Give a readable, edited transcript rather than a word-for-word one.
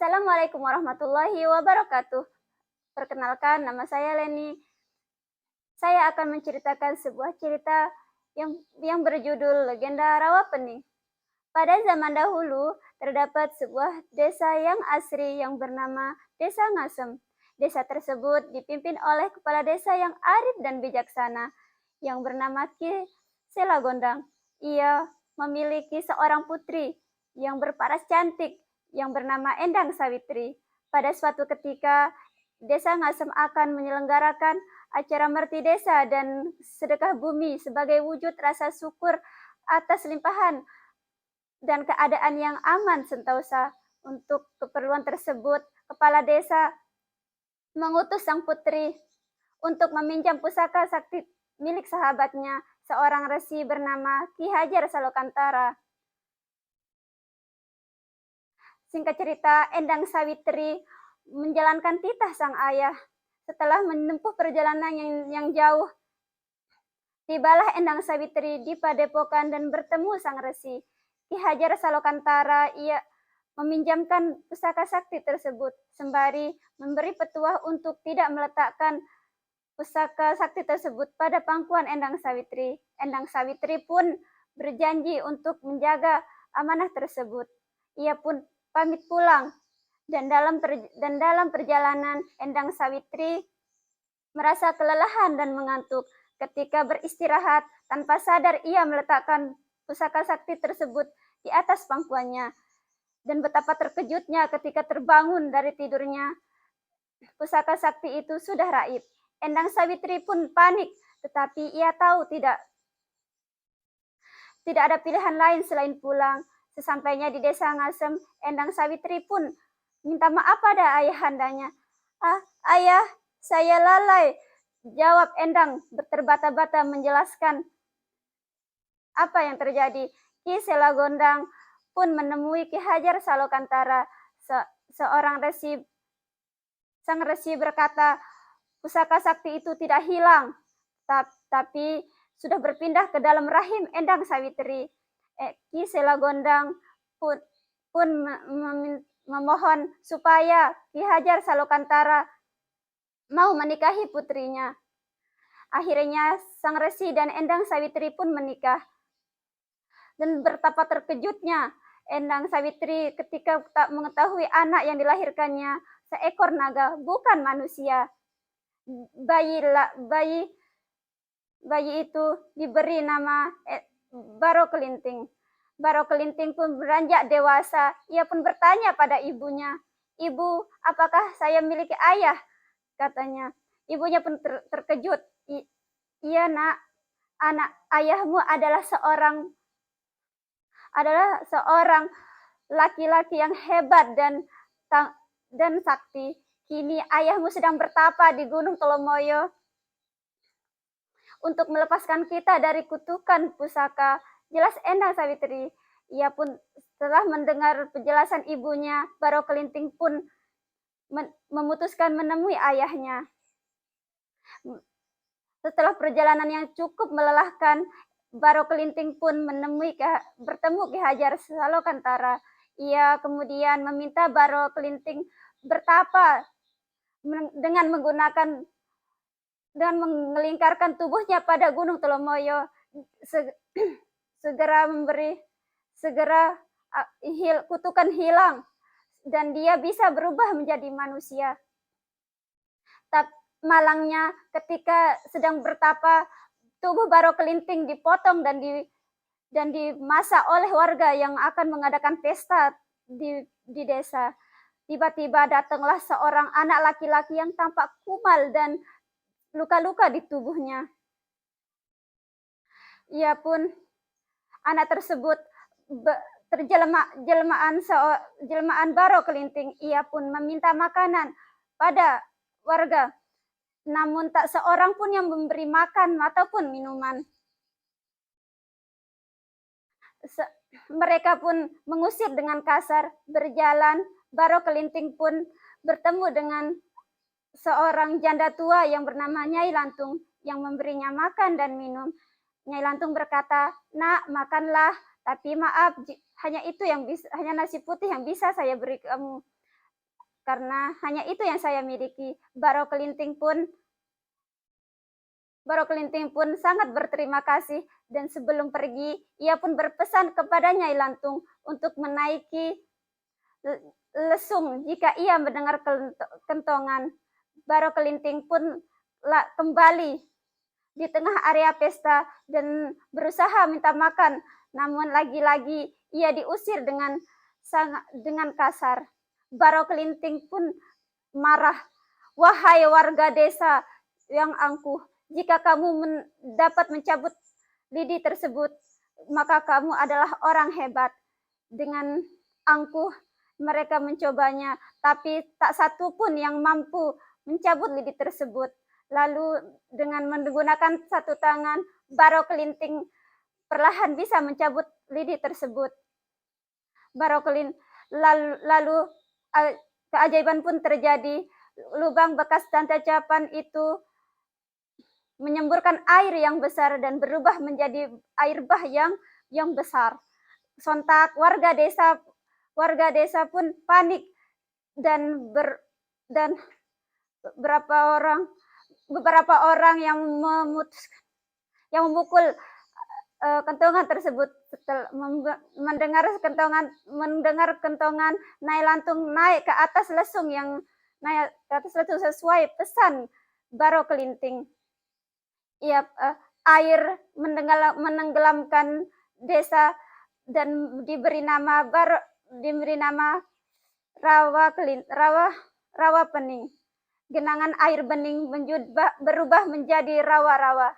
Assalamualaikum warahmatullahi wabarakatuh. Perkenalkan, nama saya Leni. Saya akan menceritakan sebuah cerita yang berjudul Legenda Rawapening. Pada zaman dahulu, terdapat sebuah desa yang asri yang bernama Desa Ngasem. Desa tersebut dipimpin oleh kepala desa yang arif dan bijaksana, yang bernama Ki Selagondang. Ia memiliki seorang putri yang berparas cantik, yang bernama Endang Sawitri. Pada suatu ketika, Desa Ngasem akan menyelenggarakan acara merti desa dan sedekah bumi sebagai wujud rasa syukur atas limpahan dan keadaan yang aman sentosa. Untuk keperluan tersebut, kepala desa mengutus sang putri untuk meminjam pusaka sakti milik sahabatnya, seorang resi bernama Ki Hajar Salokantara. Singkat cerita, Endang Sawitri menjalankan titah sang ayah. Setelah menempuh perjalanan yang jauh, tibalah Endang Sawitri di padepokan dan bertemu sang resi. Ki Hajar Salokantara ia meminjamkan pusaka sakti tersebut, sembari memberi petuah untuk tidak meletakkan pusaka sakti tersebut pada pangkuan Endang Sawitri. Endang Sawitri pun berjanji untuk menjaga amanah tersebut. Ia pun pamit pulang, dan dalam perjalanan Endang Sawitri merasa kelelahan dan mengantuk. Ketika beristirahat, tanpa sadar ia meletakkan pusaka sakti tersebut di atas pangkuannya. Dan betapa terkejutnya ketika terbangun dari tidurnya, pusaka sakti itu sudah raib. Endang Sawitri pun panik, tetapi ia tahu tidak ada pilihan lain selain pulang. Sesampainya di Desa Ngasem, Endang Sawitri pun minta maaf pada ayahandanya. Ayah, saya lalai, jawab Endang terbata-bata menjelaskan apa yang terjadi. Ki Selagondang pun menemui Ki Hajar Salokantara, seorang resi. Sang resi berkata, pusaka sakti itu tidak hilang, tapi sudah berpindah ke dalam rahim Endang Sawitri. Ki Selagondang pun memohon supaya Ki Hajar Salokantara mau menikahi putrinya. Akhirnya sang resi dan Endang Sawitri pun menikah. Dan betapa terkejutnya Endang Sawitri ketika tak mengetahui anak yang dilahirkannya seekor naga, bukan manusia. Bayi itu diberi nama Baro Kelinting. Baro Kelinting pun beranjak dewasa. Ia pun bertanya pada ibunya, "Ibu, apakah saya memiliki ayah?" katanya. Ibunya pun terkejut. "Iya, Nak. Ayahmu adalah seorang laki-laki yang hebat dan sakti. Kini ayahmu sedang bertapa di Gunung Tolomoyo untuk melepaskan kita dari kutukan pusaka," jelas Endang Sawitri. Ia pun setelah mendengar penjelasan ibunya, Baro Kelinting pun memutuskan menemui ayahnya. Setelah perjalanan yang cukup melelahkan, Baro Kelinting pun bertemu Ki Hajar Salokantara. Ia kemudian meminta Baro Kelinting bertapa dengan mengelingkarkan tubuhnya pada Gunung Tolomoyo, kutukan hilang dan dia bisa berubah menjadi manusia. Tapi malangnya ketika sedang bertapa, tubuh Baro Kelinting dipotong dan dimasak oleh warga yang akan mengadakan pesta di desa. Tiba-tiba datanglah seorang anak laki-laki yang tampak kumal dan luka-luka di tubuhnya. Ia pun, anak tersebut jelmaan Baro Kelinting. Ia pun meminta makanan pada warga, namun tak seorang pun yang memberi makan ataupun minuman. Mereka pun mengusir dengan kasar. Berjalan, Baro Kelinting pun bertemu dengan seorang janda tua yang bernama Nyai Lantung yang memberinya makan dan minum. Nyai Lantung berkata, "Nak, makanlah, tapi maaf, hanya nasi putih yang bisa saya beri kamu." karena hanya itu yang saya miliki. Baro Kelinting pun sangat berterima kasih, dan sebelum pergi ia pun berpesan kepada Nyai Lantung untuk menaiki lesung jika ia mendengar kentongan. Baro Kelinting pun kembali di tengah area pesta dan berusaha minta makan, namun lagi-lagi ia diusir dengan kasar. Baro Kelinting pun marah. Wahai warga desa yang angkuh, jika kamu dapat mencabut lidi tersebut, maka kamu adalah orang hebat. Dengan angkuh mereka mencobanya, tapi tak satu pun yang mampu mencabut lidi tersebut. Lalu dengan menggunakan satu tangan, Baro Kelinting perlahan bisa mencabut lidi tersebut. Lalu keajaiban pun terjadi. Lubang bekas tancapan itu menyemburkan air yang besar dan berubah menjadi air bah yang besar. Sontak warga desa pun panik dan beberapa orang yang memukul kentongan tersebut. Setelah mendengar kentongan, Nyai Lantung naik ke atas lesung sesuai pesan Baro Kelinting. Air menenggelamkan desa dan diberi nama rawa pening. Genangan air bening berubah menjadi rawa-rawa.